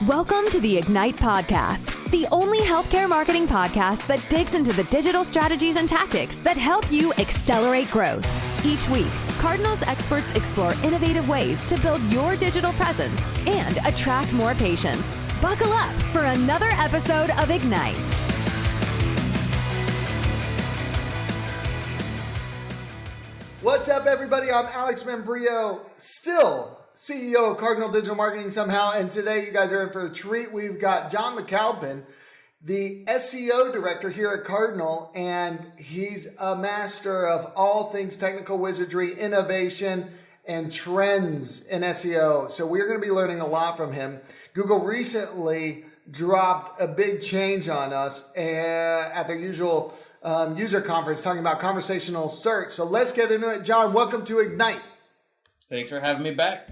Welcome to the Ignite Podcast, the only healthcare marketing podcast that digs into the digital strategies and tactics that help you accelerate growth. Each week, Cardinal's experts explore innovative ways to build your digital presence and attract more patients. Buckle up for another episode of Ignite. What's up, everybody? I'm Alex Membrillo, still CEO of Cardinal Digital Marketing somehow, and today you guys are in for a treat. We've got John McAlpin, the SEO Director here at Cardinal, and he's a master of all things technical wizardry, innovation, and trends in SEO. So we're going to be learning a lot from him. Google recently dropped a big change on us at their usual user conference talking about conversational search. So let's get into it. John, welcome to Ignite. Thanks for having me back.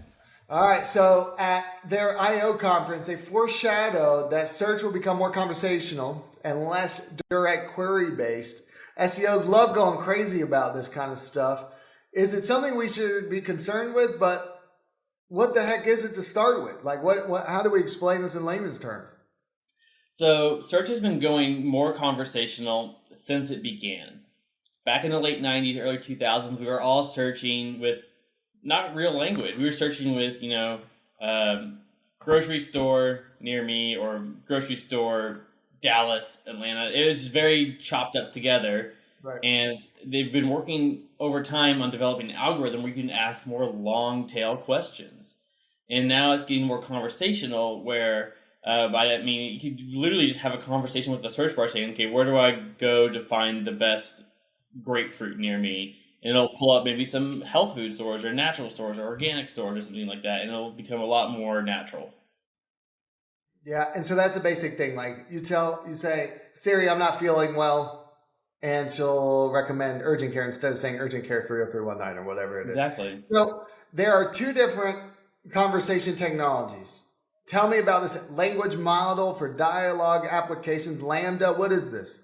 All right, so at their I.O. conference, they foreshadowed that search will become more conversational and less direct query-based. SEOs love going crazy about this kind of stuff. Is it something we should be concerned with? But what the heck is it to start with? Like, how do we explain this in layman's terms? So search has been going more conversational since it began. Back in the late 90s, early 2000s, we were all searching with not real language. We were searching with, grocery store near me or grocery store Dallas, Atlanta. It was very chopped up together. Right. And they've been working over time on developing an algorithm where you can ask more long tail questions. And now it's getting more conversational where by that I mean you could literally just have a conversation with the search bar saying, okay, where do I go to find the best grapefruit near me? And it'll pull up maybe some health food stores or natural stores or organic stores or something like that. And it'll become a lot more natural. Yeah. And so that's a basic thing. Like you say, Siri, I'm not feeling well. And she'll recommend urgent care instead of saying urgent care 30319 or whatever it is. Exactly. So there are two different conversation technologies. Tell me about this language model for dialogue applications. LaMDA, what is this?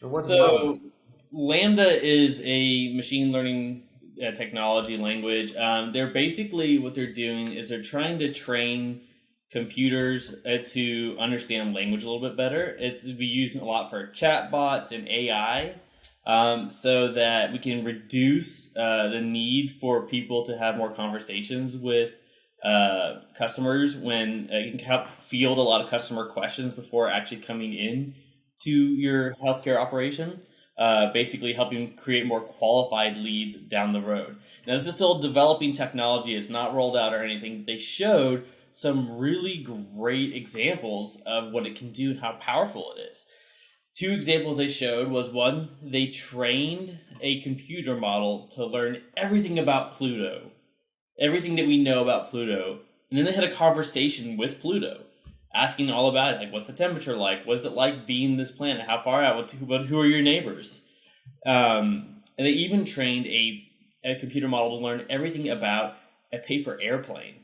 And what's so LaMDA is a machine learning technology language. They're basically what they're doing is they're trying to train computers to understand language a little bit better. It's we use a lot for chatbots and AI, so that we can reduce the need for people to have more conversations with customers when you can help field a lot of customer questions before actually coming in to your healthcare operation. Basically helping create more qualified leads down the road. Now, this is still developing technology. It's not rolled out or anything. They showed some really great examples of what it can do and how powerful it is. Two examples they showed was one, they trained a computer model to learn everything about Pluto, everything that we know about Pluto. And then they had a conversation with Pluto, asking all about it, like what's the temperature like? What's it like being this planet? How far out? Who are your neighbors? And they even trained a computer model to learn everything about a paper airplane.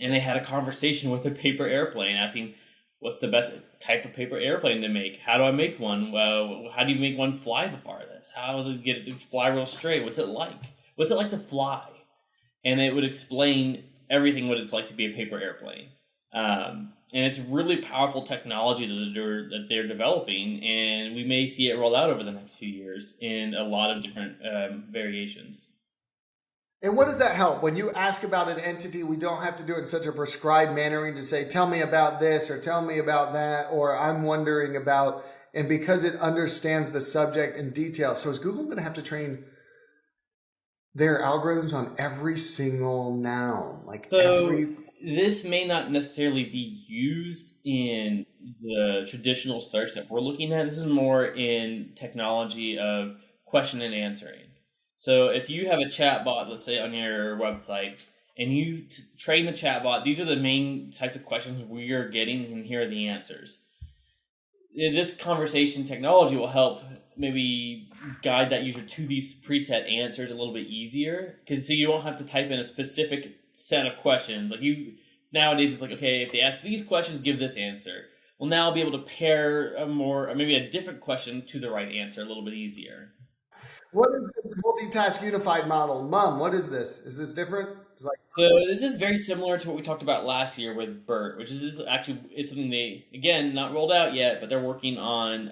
And they had a conversation with a paper airplane, asking, what's the best type of paper airplane to make? How do I make one? Well, how do you make one fly the farthest? How does it get it to fly real straight? What's it like? What's it like to fly? And it would explain everything what it's like to be a paper airplane. And it's really powerful technology that they're developing, and we may see it roll out over the next few years in a lot of different variations. And what does that help? When you ask about an entity, we don't have to do it in such a prescribed manner to say, tell me about this or tell me about that, or I'm wondering about, and because it understands the subject in detail. So is Google going to have to train their algorithms on every single noun? This may not necessarily be used in the traditional search that we're looking at. This is more in technology of question and answering. So if you have a chatbot, let's say on your website, and you train the chatbot, these are the main types of questions we are getting, and here are the answers. This conversation technology will help maybe guide that user to these preset answers a little bit easier, because so you won't have to type in a specific set of questions. Like nowadays, it's like, okay, if they ask these questions, give this answer. Well, now I'll be able to pair maybe a different question to the right answer a little bit easier. What is this Multitask Unified Model? What is this? Is this different? It's like, So this is very similar to what we talked about last year with BERT, which is actually it's something they, again, not rolled out yet, but they're working on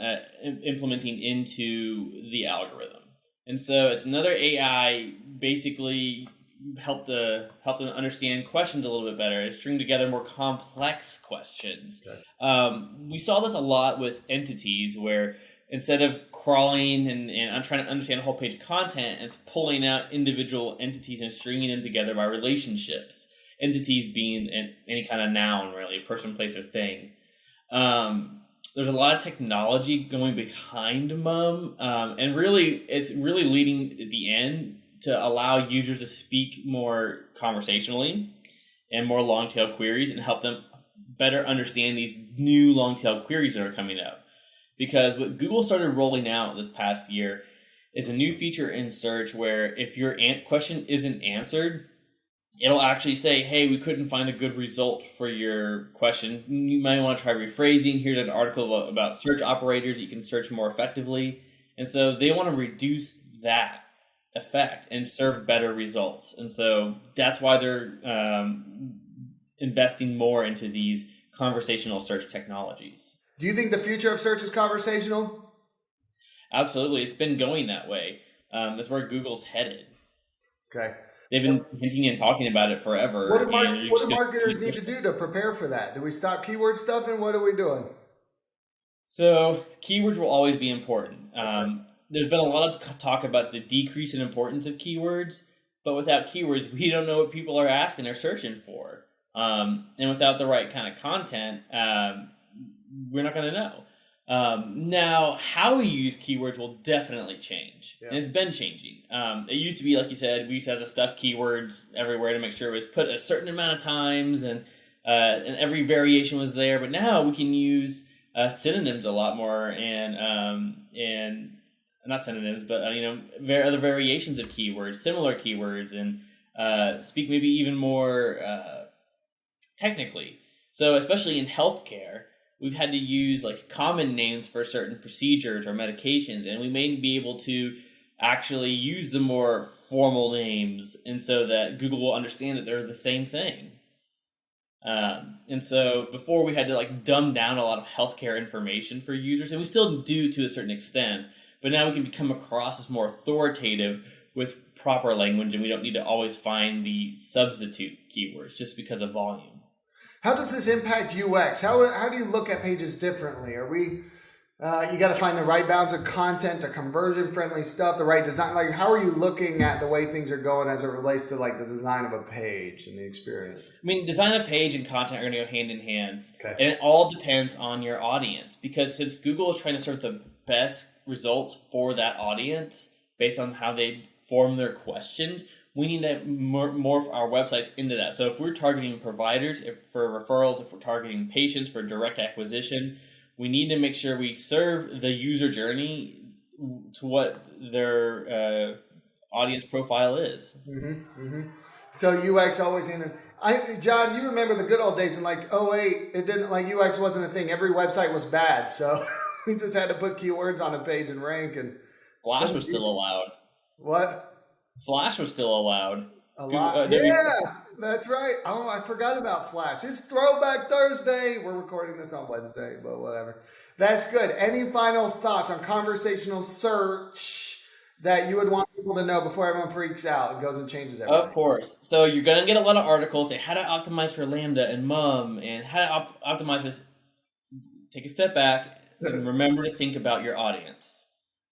implementing into the algorithm. And so it's another AI basically help them understand questions a little bit better, string together more complex questions. Okay. We saw this a lot with entities where instead of crawling and trying to understand a whole page of content, it's pulling out individual entities and stringing them together by relationships. Entities being any kind of noun, really, person, place, or thing. There's a lot of technology going behind MUM, and really, it's really leading at the end to allow users to speak more conversationally and more long-tail queries and help them better understand these new long-tail queries that are coming up. Because what Google started rolling out this past year is a new feature in search where if your question isn't answered, it'll actually say, hey, we couldn't find a good result for your question. You might want to try rephrasing. Here's an article about search operators. You can search more effectively. And so they want to reduce that effect and serve better results. And so that's why they're investing more into these conversational search technologies. Do you think the future of search is conversational? Absolutely. It's been going that way. That's where Google's headed. Okay. They've been hinting and talking about it forever. What do marketers need to do to prepare for that? Do we stop keyword stuffing? What are we doing? So keywords will always be important. There's been a lot of talk about the decrease in importance of keywords, but without keywords, we don't know what people are asking or searching for. And without the right kind of content, we're not going to know. Now, how we use keywords will definitely change. Yeah. And it's been changing. It used to be, like you said, we used to have to stuff keywords everywhere to make sure it was put a certain amount of times and every variation was there. But now we can use synonyms a lot more and not synonyms, but other variations of keywords, similar keywords, and speak maybe even more technically. So especially in healthcare, we've had to use like common names for certain procedures or medications, and we may be able to actually use the more formal names, and so that Google will understand that they're the same thing. And so before we had to like dumb down a lot of healthcare information for users, and we still do to a certain extent, but now we can come across as more authoritative with proper language, and we don't need to always find the substitute keywords just because of volume. How does this impact UX? How do you look at pages differently? Are we, you got to find the right balance of content, the conversion friendly stuff, the right design. Like, how are you looking at the way things are going as it relates to like the design of a page and the experience? I mean, design of page and content are going to go hand in hand. Okay. And it all depends on your audience, because since Google is trying to serve the best results for that audience based on how they form their questions, we need to morph our websites into that. So if we're targeting providers for referrals, if we're targeting patients for direct acquisition, we need to make sure we serve the user journey to what their audience profile is. Mm-hmm, mm-hmm. So UX always in it. John, you remember the good old days in like 08, it didn't, like UX wasn't a thing. Every website was bad. So we just had to put keywords on a page and rank. And Flash was still allowed. What? Flash was still allowed. Yeah, that's right. Oh, I forgot about Flash. It's Throwback Thursday. We're recording this on Wednesday, but whatever. That's good. Any final thoughts on conversational search that you would want people to know before everyone freaks out and goes and changes everything? Of course. So you're going to get a lot of articles say how to optimize for LaMDA and MUM and how to optimize with. Take a step back and remember to think about your audience.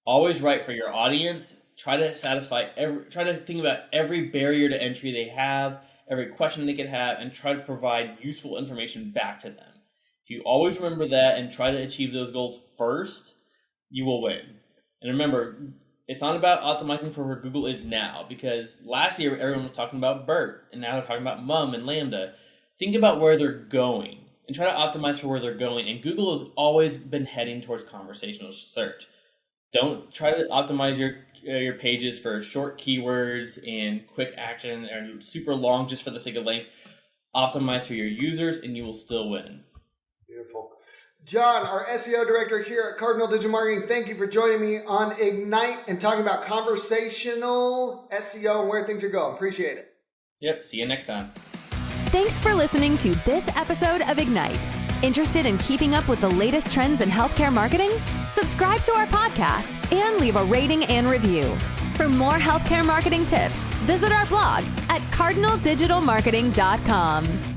Always write for your audience. Try to try to think about every barrier to entry they have, every question they could have, and try to provide useful information back to them. If you always remember that and try to achieve those goals first, you will win. And remember, it's not about optimizing for where Google is now, because last year everyone was talking about BERT, and now they're talking about MUM and LaMDA. Think about where they're going and try to optimize for where they're going. And Google has always been heading towards conversational search. Don't try to optimize your pages for short keywords and quick action and super long just for the sake of length. Optimize for your users and you will still win. Beautiful. John, our SEO director here at Cardinal Digital Marketing, thank you for joining me on Ignite and talking about conversational SEO and where things are going. Appreciate it. Yep. See you next time. Thanks for listening to this episode of Ignite. Interested in keeping up with the latest trends in healthcare marketing? Subscribe to our podcast and leave a rating and review. For more healthcare marketing tips, visit our blog at cardinaldigitalmarketing.com.